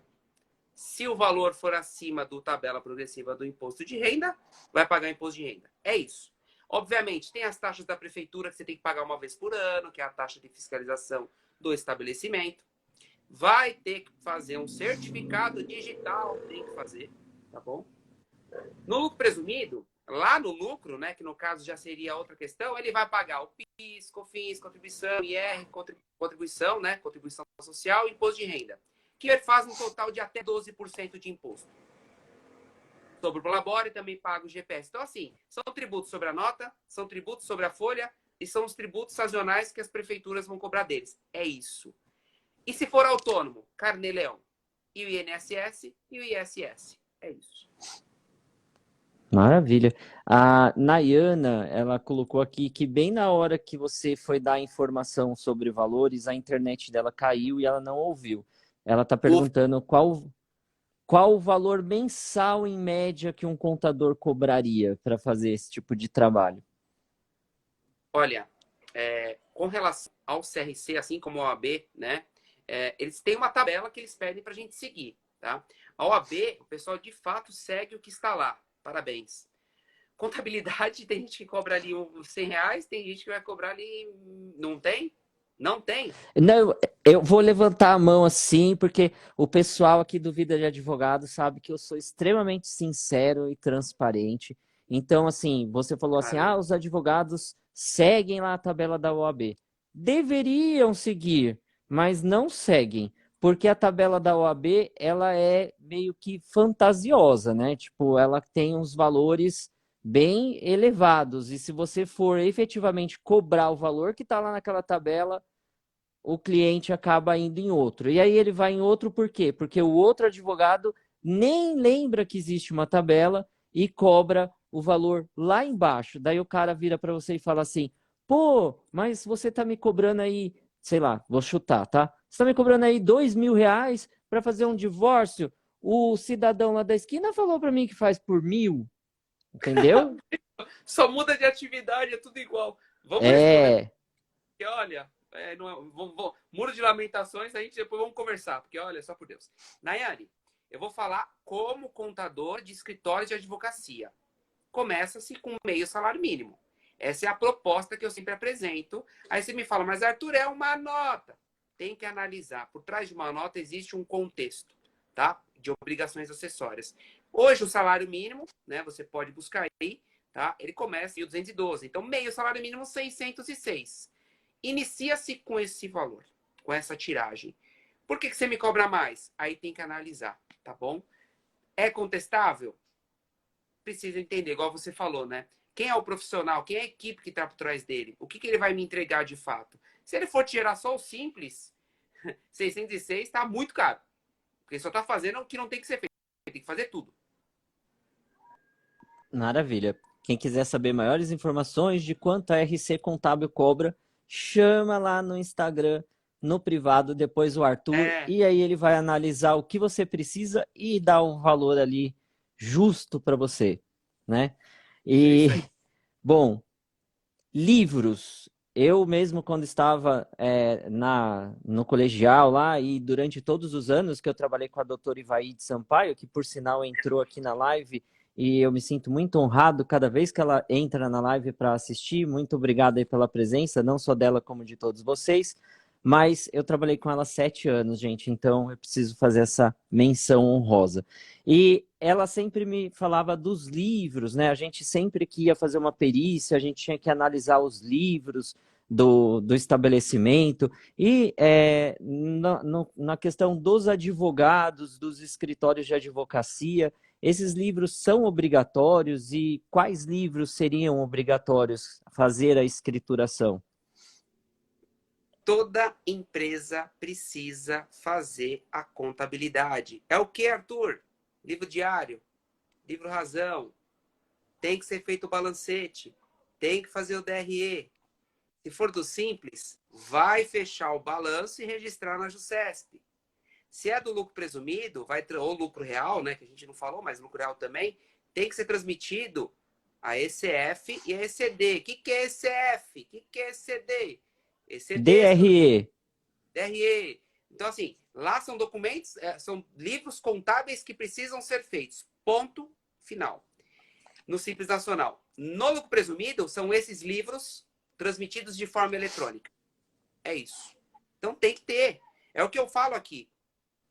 Se o valor for acima do tabela progressiva do imposto de renda, vai pagar imposto de renda. É isso. Obviamente, tem as taxas da prefeitura que você tem que pagar uma vez por ano, que é a taxa de fiscalização do estabelecimento. Vai ter que fazer um certificado digital, tem que fazer, tá bom? No lucro presumido, lá no lucro, né, que no caso já seria outra questão, ele vai pagar o PIS, COFINS, contribuição, IR, contribuição, né, contribuição social e imposto de renda, que ele faz um total de até 12% de imposto. Sobre o Prolabore também paga o GPS. Então, assim, são tributos sobre a nota, são tributos sobre a folha e são os tributos sazonais que as prefeituras vão cobrar deles. É isso. E se for autônomo, Carnê-Leão, e o INSS e o ISS. É isso. Maravilha. A Nayana, ela colocou aqui que bem na hora que você foi dar a informação sobre valores, a internet dela caiu e ela não ouviu. Ela está perguntando qual o valor mensal em média que um contador cobraria para fazer esse tipo de trabalho. Olha, com relação ao CRC, assim como a OAB, né, eles têm uma tabela que eles pedem para a gente seguir, tá? A OAB, o pessoal de fato segue o que está lá. Parabéns. Contabilidade, tem gente que cobra ali uns R$ 100, tem gente que vai cobrar ali... Não tem? Não tem? Não, eu vou levantar a mão assim, porque o pessoal aqui do Vida de Advogado sabe que eu sou extremamente sincero e transparente. Então, assim, você falou assim, Caramba. os advogados seguem lá a tabela da OAB. Deveriam seguir, mas não seguem, porque a tabela da OAB, ela é meio que fantasiosa, né? Tipo, ela tem uns valores bem elevados, e se você for efetivamente cobrar o valor que está lá naquela tabela, o cliente acaba indo em outro. E aí ele vai em outro por quê? Porque o outro advogado nem lembra que existe uma tabela e cobra o valor lá embaixo. Daí o cara vira para você e fala assim: pô, mas você tá me cobrando aí, sei lá, vou chutar, tá? Você tá me cobrando aí R$ 2.000 para fazer um divórcio? O cidadão lá da esquina falou para mim que faz por 1.000, entendeu? Só muda de atividade, é tudo igual. Vamos responder, É, porque olha, muro de lamentações, a gente depois vamos conversar, porque olha, só por Deus. Nayane, eu vou falar como contador de escritório de advocacia. Começa-se com meio salário mínimo. Essa é a proposta que eu sempre apresento. Aí você me fala, mas Arthur, é uma nota. Tem que analisar. Por trás de uma nota existe um contexto, tá? De obrigações acessórias. Hoje o salário mínimo, né? Você pode buscar aí, tá? Ele começa em 212. Então, meio salário mínimo, 606. Inicia-se com esse valor, com essa tiragem. Por que você me cobra mais? Aí tem que analisar, tá bom? É contestável? Precisa entender, igual você falou, né? Quem é o profissional? Quem é a equipe que está por trás dele? O que ele vai me entregar de fato? Se ele for tirar só o simples, 606 está muito caro. Porque só está fazendo o que não tem que ser feito. Tem que fazer tudo. maravilha. Quem quiser saber maiores informações de quanto a RC Contábil cobra, chama lá no Instagram, no privado, depois o Arthur, e aí ele vai analisar o que você precisa e dar um valor ali justo para você, né? É E, isso aí. bom, livros. Eu mesmo, quando estava no colegial lá, e durante todos os anos que eu trabalhei com a doutora Ivaide Sampaio, que por sinal entrou aqui na live, e eu me sinto muito honrado cada vez que ela entra na live para assistir. Muito obrigado aí pela presença, não só dela, como de todos vocês. Mas eu trabalhei com ela 7 anos, gente, então eu preciso fazer essa menção honrosa. E ela sempre me falava dos livros, né? A gente sempre que ia fazer uma perícia, a gente tinha que analisar os livros do estabelecimento. E na questão dos advogados, dos escritórios de advocacia, esses livros são obrigatórios e quais livros seriam obrigatórios fazer a escrituração? Toda empresa precisa fazer a contabilidade. É o que, Arthur? Livro diário, livro razão, tem que ser feito o balancete, tem que fazer o DRE. Se for do simples, vai fechar o balanço e registrar na JUSESP. Se é do lucro presumido, ou lucro real, né, que a gente não falou, mas lucro real também, tem que ser transmitido a ECF e a ECD. O que é ECF? O que é ECD? ECD são DRE. DRE. Então, assim, lá são documentos, são livros contábeis que precisam ser feitos. Ponto final. No Simples Nacional, No lucro presumido, são esses livros transmitidos de forma eletrônica. É isso. Então tem que ter. É o que eu falo aqui.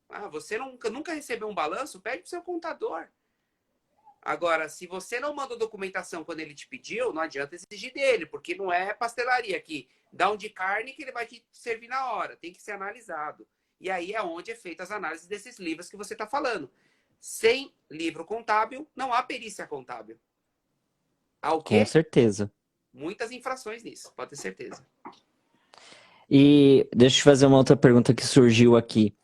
Ah, você nunca recebeu um balanço? Pede para o seu contador. Agora, se você não mandou documentação quando ele te pediu, não adianta exigir dele, porque não é pastelaria aqui. Dá um de carne que ele vai te servir na hora. Tem que ser analisado. E aí é onde é feita as análises desses livros que você está falando. Sem livro contábil, não há perícia contábil. Há o Com quê? certeza. Muitas infrações nisso, pode ter certeza. E deixa eu te fazer uma outra pergunta que surgiu aqui.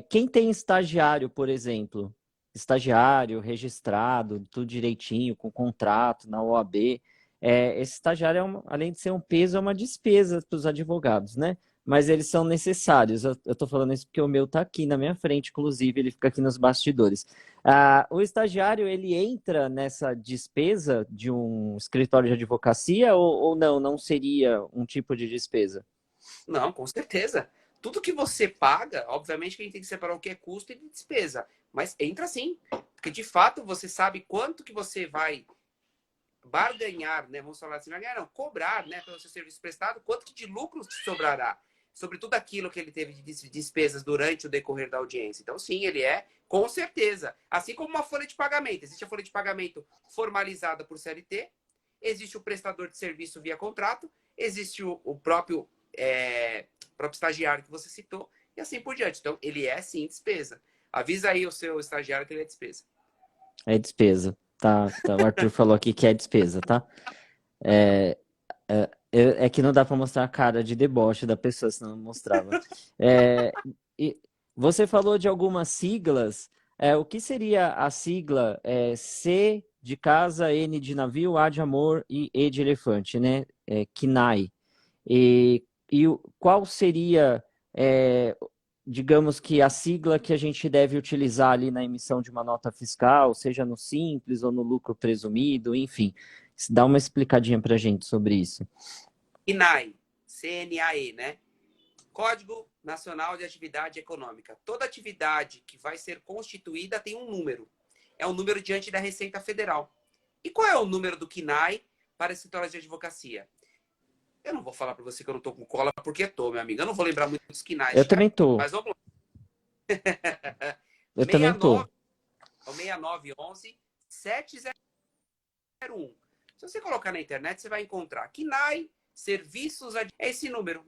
Quem tem estagiário, por exemplo, estagiário registrado, tudo direitinho, com contrato na OAB, esse estagiário, além de ser um peso, é uma despesa para os advogados, né? Mas eles são necessários. Eu estou falando isso porque o meu está aqui na minha frente, inclusive, ele fica aqui nos bastidores. O estagiário, ele entra nessa despesa de um escritório de advocacia ou não? Não seria um tipo de despesa? Não, com certeza. Tudo que você paga, obviamente que a gente tem que separar o que é custo e de despesa. Mas entra sim. Porque de fato você sabe quanto que você vai barganhar, né? Vamos falar assim, barganhar não, cobrar, né, pelo seu serviço prestado, quanto que de lucro te sobrará sobre tudo aquilo que ele teve de despesas durante o decorrer da audiência. Então, sim, ele é, com certeza. Assim como uma folha de pagamento. Existe a folha de pagamento formalizada por CLT, existe o prestador de serviço via contrato, existe o próprio estagiário que você citou, e assim por diante. Então, ele é, sim, despesa. Avisa aí o seu estagiário que ele é despesa. É despesa. Tá. O Arthur falou aqui que é despesa, tá? É que não dá para mostrar a cara de deboche da pessoa, senão não mostrava. E você falou de algumas siglas. O que seria a sigla C de casa, N de navio, A de amor e E de elefante, né? KNAI. Qual seria, digamos que, a sigla que a gente deve utilizar ali na emissão de uma nota fiscal, seja no simples ou no lucro presumido, enfim. Dá uma explicadinha para a gente sobre isso. CNAE, CNAE, né? Código Nacional de Atividade Econômica. Toda atividade que vai ser constituída tem um número. É um número diante da Receita Federal. E qual é o número do CNAE para escritórios de advocacia? Eu não vou falar para você que eu não estou com cola, porque estou, meu amigo. Eu não vou lembrar muito dos CNAEs Eu de também cabeça, tô. mas vamos lá. Eu também tô. 6911 701. Se você colocar na internet, você vai encontrar CNAE, serviços, é esse número.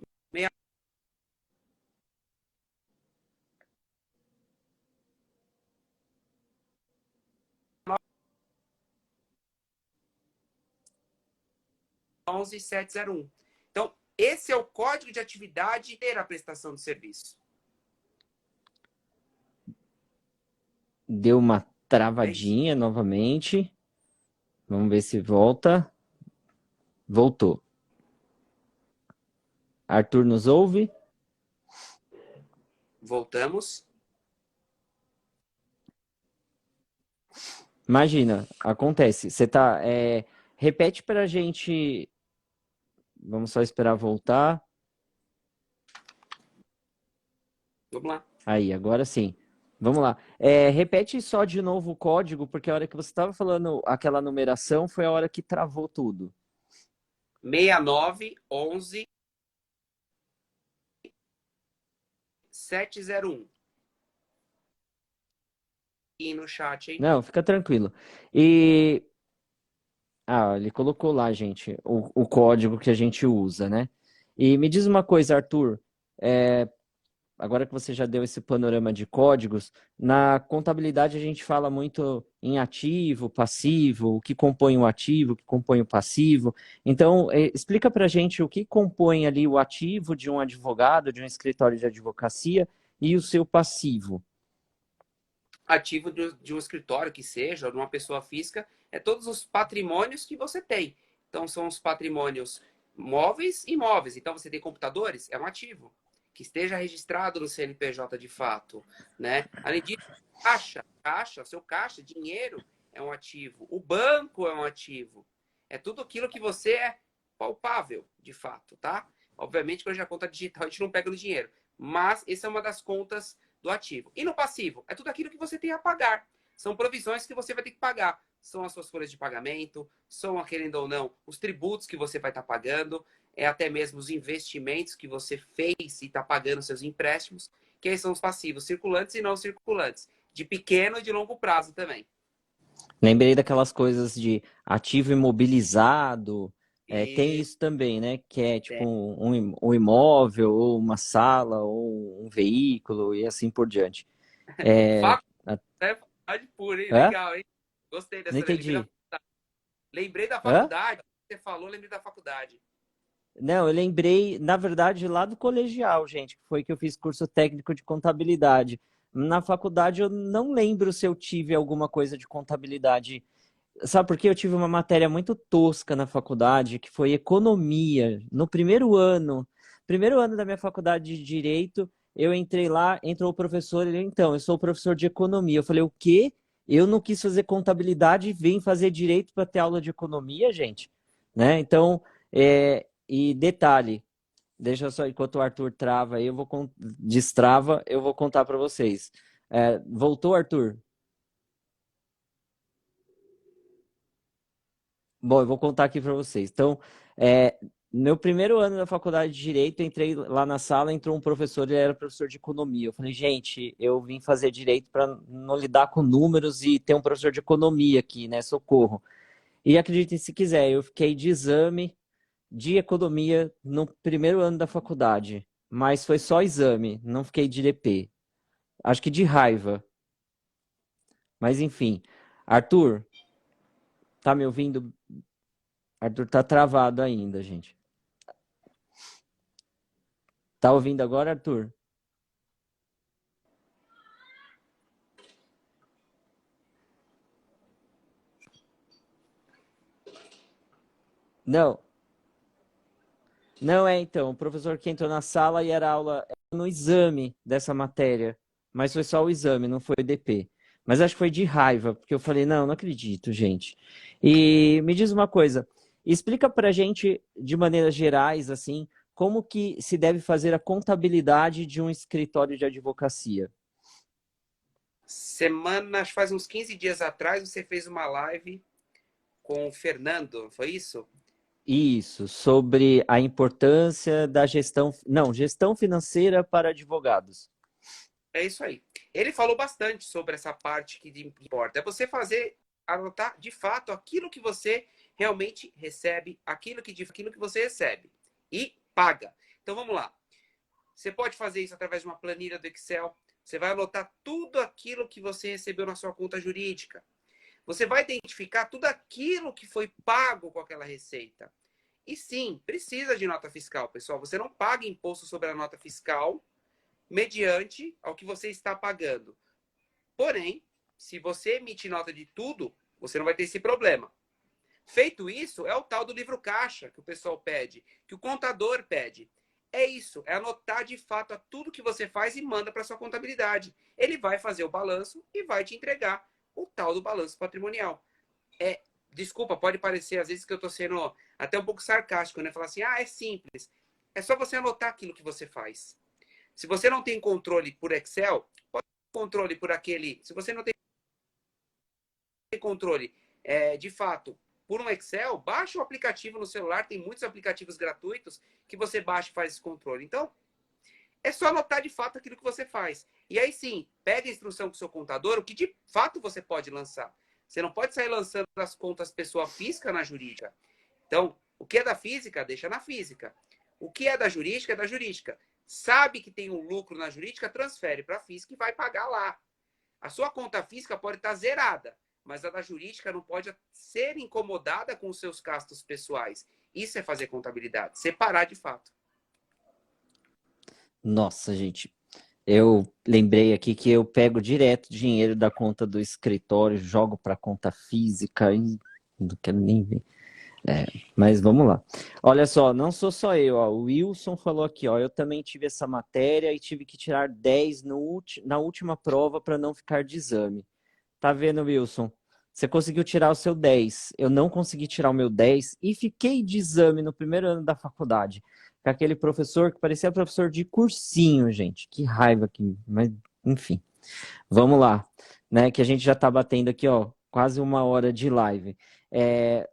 11701. Então, esse é o código de atividade ter a prestação de serviço. Deu uma É isso. travadinha novamente. Vamos ver se volta. Voltou. Arthur nos ouve? Voltamos. Imagina, acontece. Você tá. Repete pra gente. Vamos só esperar voltar. Vamos lá. Aí, agora sim. Vamos lá. Repete só de novo o código, porque a hora que você estava falando aquela numeração foi a hora que travou tudo. 6911 701. E no chat, hein? Não, fica tranquilo. E. Ele colocou lá, gente, o código que a gente usa, né? E me diz uma coisa, Arthur. Agora que você já deu esse panorama de códigos, na contabilidade a gente fala muito em ativo, passivo, o que compõe o ativo, o que compõe o passivo. Então, explica para a gente o que compõe ali o ativo de um advogado, de um escritório de advocacia e o seu passivo. Ativo de um escritório que seja, ou de uma pessoa física, é todos os patrimônios que você tem. Então, são os patrimônios móveis e imóveis. Então, você tem computadores, é um ativo. Que esteja registrado no CNPJ de fato, né? Além disso, seu caixa, dinheiro é um ativo. O banco é um ativo. É tudo aquilo que você é palpável, de fato, tá? Obviamente, quando a gente conta digital, a gente não pega no dinheiro. Mas essa é uma das contas do ativo. E no passivo? É tudo aquilo que você tem a pagar. São provisões que você vai ter que pagar. são as suas folhas de pagamento, são, querendo ou não, os tributos que você vai estar pagando, até mesmo os investimentos que você fez e está pagando seus empréstimos, que aí são os passivos circulantes e não circulantes, de pequeno e de longo prazo também. Lembrei daquelas coisas de ativo imobilizado. Tem E isso também, né? Que é tipo um imóvel, ou uma sala, ou um veículo, e assim por diante. É, a- faculdade pura, hein? Hã? Legal, hein? Gostei Não dessa. entendi. Lembrei da Hã? faculdade. Você falou, lembrei da faculdade. Não, eu lembrei, na verdade, lá do colegial, gente, que foi que eu fiz curso técnico de contabilidade. Na faculdade eu não lembro se eu tive alguma coisa de contabilidade. Sabe por quê? Eu tive uma matéria muito tosca na faculdade, que foi economia. No primeiro ano da minha faculdade de direito, eu entrei lá, entrou o professor, ele, então, eu sou o professor de economia. Eu falei, o quê? Eu não quis fazer contabilidade e vim fazer direito para ter aula de economia, gente? Né? Então, e detalhe, deixa só, enquanto o Arthur trava aí, destrava, eu vou contar para vocês. Voltou, Arthur? Bom, eu vou contar aqui para vocês. Então, meu primeiro ano da faculdade de Direito, entrei lá na sala, entrou um professor, ele era professor de economia. Eu falei, gente, eu vim fazer direito para não lidar com números e ter um professor de economia aqui, né? Socorro. E acreditem se quiser, eu fiquei de exame de economia no primeiro ano da faculdade, mas foi só exame, não fiquei de DP. Acho que de raiva. Mas enfim. Arthur, tá me ouvindo? Arthur tá travado ainda, gente. Tá ouvindo agora, Arthur? Não. Não então, o professor que entrou na sala e era aula no exame dessa matéria, mas foi só o exame, não foi o DP. Mas acho que foi de raiva, porque eu falei, não, não acredito, gente. E me diz uma coisa, explica pra gente, de maneiras gerais, assim, como que se deve fazer a contabilidade de um escritório de advocacia. Acho que faz uns 15 dias atrás, você fez uma live com o Fernando, foi isso? Isso, sobre a importância da gestão, não, gestão financeira para advogados. É isso aí. Ele falou bastante sobre essa parte que importa. É você anotar de fato aquilo que você realmente recebe, aquilo que você recebe e paga. Então vamos lá. Você pode fazer isso através de uma planilha do Excel. Você vai anotar tudo aquilo que você recebeu na sua conta jurídica. Você vai identificar tudo aquilo que foi pago com aquela receita. E sim, precisa de nota fiscal, pessoal. Você não paga imposto sobre a nota fiscal mediante ao que você está pagando. Porém, se você emitir nota de tudo, você não vai ter esse problema. Feito isso, é o tal do livro caixa que o pessoal pede, que o contador pede. É isso, é anotar de fato tudo que você faz e manda para sua contabilidade. Ele vai fazer o balanço e vai te entregar o tal do balanço patrimonial. Desculpa, pode parecer às vezes que eu estou sendo até um pouco sarcástico, né? Falar assim, é simples. É só você anotar aquilo que você faz. Se você não tem controle por Excel, pode ter controle por aquele. Se você não tem controle, de fato, por um Excel, baixa o aplicativo no celular. Tem muitos aplicativos gratuitos que você baixa e faz esse controle. Então, é só anotar de fato aquilo que você faz. E aí sim, pega a instrução com o seu contador, o que de fato você pode lançar. Você não pode sair lançando as contas pessoa física na jurídica. Então, o que é da física, deixa na física. O que é da jurídica, é da jurídica. Sabe que tem um lucro na jurídica, transfere para a física e vai pagar lá. A sua conta física pode estar zerada, mas a da jurídica não pode ser incomodada com os seus gastos pessoais. Isso é fazer contabilidade, separar de fato. Nossa, gente, eu lembrei aqui que eu pego direto dinheiro da conta do escritório, jogo para conta física e não quero nem ver. Mas vamos lá. Olha só, não sou só eu, ó. O Wilson falou aqui, ó. Eu também tive essa matéria e tive que tirar 10 na última prova para não ficar de exame. Tá vendo, Wilson? Você conseguiu tirar o seu 10. Eu não consegui tirar o meu 10 e fiquei de exame no primeiro ano da faculdade. Com aquele professor que parecia professor de cursinho, gente. Que raiva que. Mas, enfim. Vamos lá. Né? Que a gente já tá batendo aqui, ó. quase uma hora de live.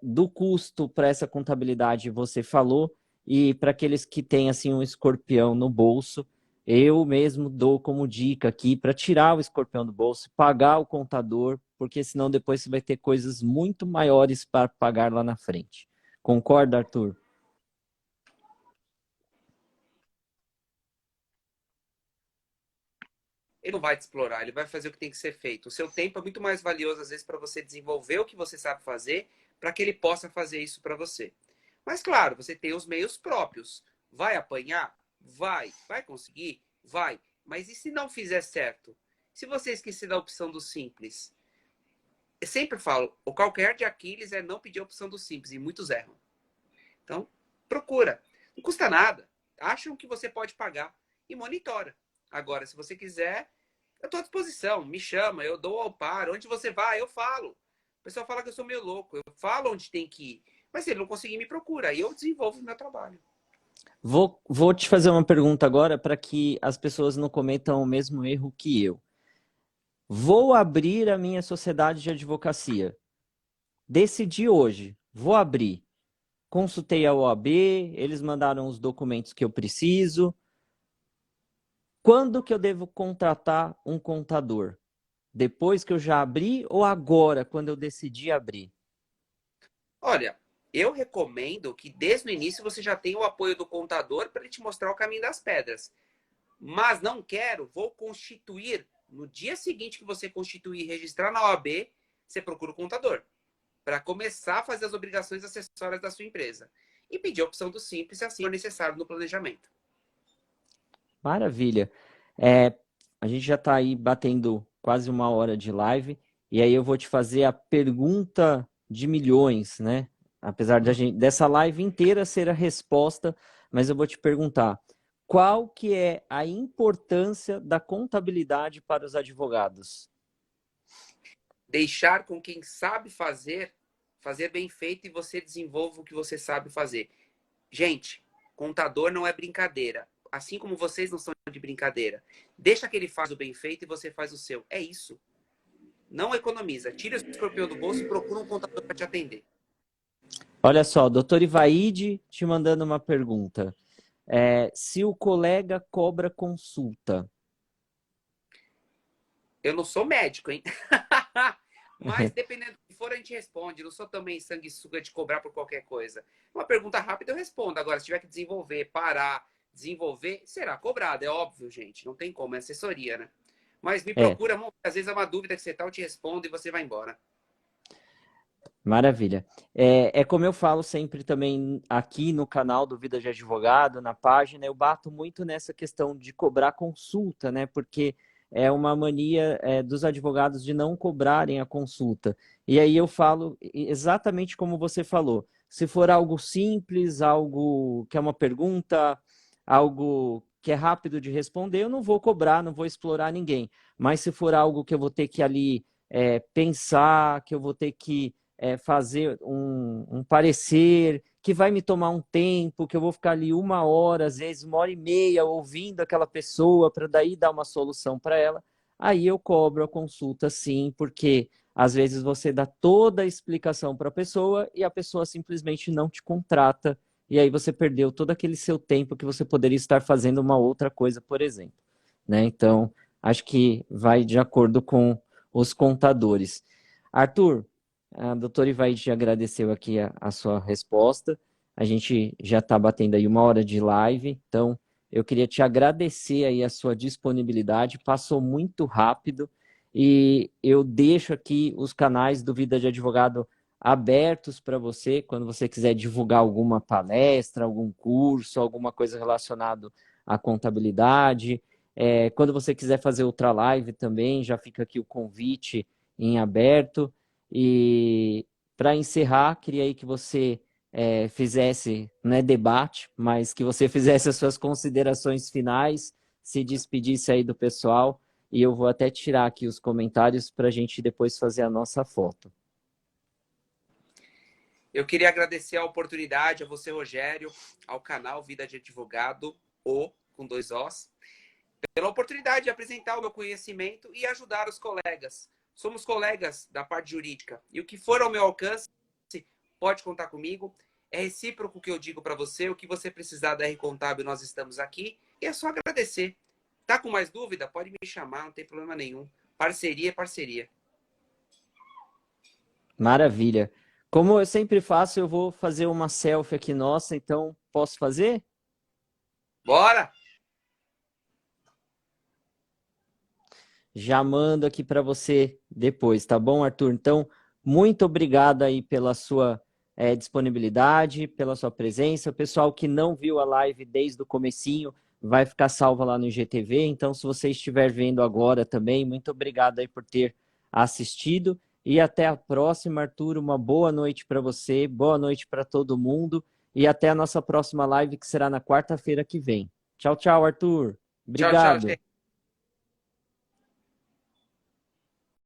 Do custo para essa contabilidade você falou, e para aqueles que têm assim um escorpião no bolso, eu mesmo dou como dica aqui para tirar o escorpião do bolso, pagar o contador, porque senão depois você vai ter coisas muito maiores para pagar lá na frente. Concorda, Arthur? Ele não vai te explorar, ele vai fazer o que tem que ser feito. O seu tempo é muito mais valioso, às vezes, para você desenvolver o que você sabe fazer, para que ele possa fazer isso para você. Mas, claro, você tem os meios próprios. Vai apanhar? Vai. Vai conseguir? Vai. Mas e se não fizer certo? Se você esquecer da opção do simples? Eu sempre falo, o calcanhar de Aquiles é não pedir a opção do simples, e muitos erram. Então, procura. Não custa nada. Acham que você pode pagar e monitora. Agora, se você quiser, eu estou à disposição. Me chama, eu dou ao par. Onde você vai, eu falo. O pessoal fala que eu sou meio louco. Eu falo onde tem que ir. Mas se ele não conseguir, me procura. Aí eu desenvolvo o meu trabalho. Vou te fazer uma pergunta agora para que as pessoas não cometam o mesmo erro que eu. Vou abrir a minha sociedade de advocacia. Decidi hoje, vou abrir. Consultei a OAB, eles mandaram os documentos que eu preciso. Quando que eu devo contratar um contador? Depois que eu já abri ou agora, quando eu decidi abrir? Olha, eu recomendo que desde o início você já tenha o apoio do contador para ele te mostrar o caminho das pedras. Mas não quero, vou constituir. No dia seguinte que você constituir e registrar na OAB, você procura o contador para começar a fazer as obrigações acessórias da sua empresa. E pedir a opção do simples, se assim for necessário no planejamento. Maravilha. A gente já está aí batendo quase uma hora de live, e aí eu vou te fazer a pergunta de milhões, né? Apesar dessa live inteira ser a resposta, mas eu vou te perguntar, qual que é a importância da contabilidade para os advogados? Deixar com quem sabe fazer, fazer bem feito e você desenvolva o que você sabe fazer. Gente, contador não é brincadeira. Assim como vocês não são de brincadeira. Deixa que ele faz o bem feito e você faz o seu. É isso. Não economiza. Tira o escorpião do bolso e procura um contador para te atender. Olha só, doutor Ivaide te mandando uma pergunta. Se o colega cobra consulta. Eu não sou médico, hein? Mas dependendo do que for, a gente responde. Não sou também sanguessuga de cobrar por qualquer coisa. Uma pergunta rápida eu respondo. Agora, se tiver que desenvolver, parar, desenvolver, será cobrado. É óbvio, gente. Não tem como. É assessoria, né? Mas me É, procura. Às vezes é uma dúvida que você tá, eu te respondo e você vai embora. maravilha. É como eu falo sempre também aqui no canal do Vida de Advogado, na página, eu bato muito nessa questão de cobrar consulta, né? Porque é uma mania dos advogados de não cobrarem a consulta. E aí eu falo exatamente como você falou. Se for algo simples, algo que é uma pergunta, algo que é rápido de responder, eu não vou cobrar, não vou explorar ninguém. Mas se for algo que eu vou ter que ali pensar, que eu vou ter que fazer um parecer que vai me tomar um tempo, que eu vou ficar ali uma hora, às vezes uma hora e meia, ouvindo aquela pessoa para daí dar uma solução para ela, aí eu cobro a consulta sim, porque às vezes você dá toda a explicação para a pessoa e a pessoa simplesmente não te contrata, e aí você perdeu todo aquele seu tempo que você poderia estar fazendo uma outra coisa, por exemplo. Né? Então, acho que vai de acordo com os contadores. Arthur, a doutora Ivaide te agradeceu aqui a sua resposta. A gente já está batendo aí uma hora de live, então eu queria te agradecer aí a sua disponibilidade. Passou muito rápido e eu deixo aqui os canais do Vida de Advogado abertos para você, quando você quiser divulgar alguma palestra, algum curso, alguma coisa relacionada à contabilidade. Quando você quiser fazer outra live também, já fica aqui o convite em aberto. E para encerrar, queria aí que você fizesse, não é debate, mas que você fizesse as suas considerações finais, se despedisse aí do pessoal, e eu vou até tirar aqui os comentários para a gente depois fazer a nossa foto. Eu queria agradecer a oportunidade a você, Rogério, ao canal Vida de Advogado, o com dois Os, pela oportunidade de apresentar o meu conhecimento e ajudar os colegas. somos colegas da parte jurídica. E o que for ao meu alcance, pode contar comigo. É recíproco o que eu digo para você. O que você precisar da R Contábil, nós estamos aqui. E é só agradecer. Tá com mais dúvida? Pode me chamar, não tem problema nenhum. Parceria é parceria. Maravilha. Como eu sempre faço, eu vou fazer uma selfie aqui nossa, então posso fazer? Bora! Já mando aqui para você depois, tá bom, Arthur? Então, muito obrigado aí pela sua disponibilidade, pela sua presença. O pessoal que não viu a live desde o comecinho vai ficar salva lá no IGTV. Então, se você estiver vendo agora também, muito obrigado aí por ter assistido. E até a próxima, Arthur. Uma boa noite para você, boa noite para todo mundo. E até a nossa próxima live, que será na quarta-feira que vem. Tchau, tchau, Arthur. Tchau, tchau, Obrigado. gente.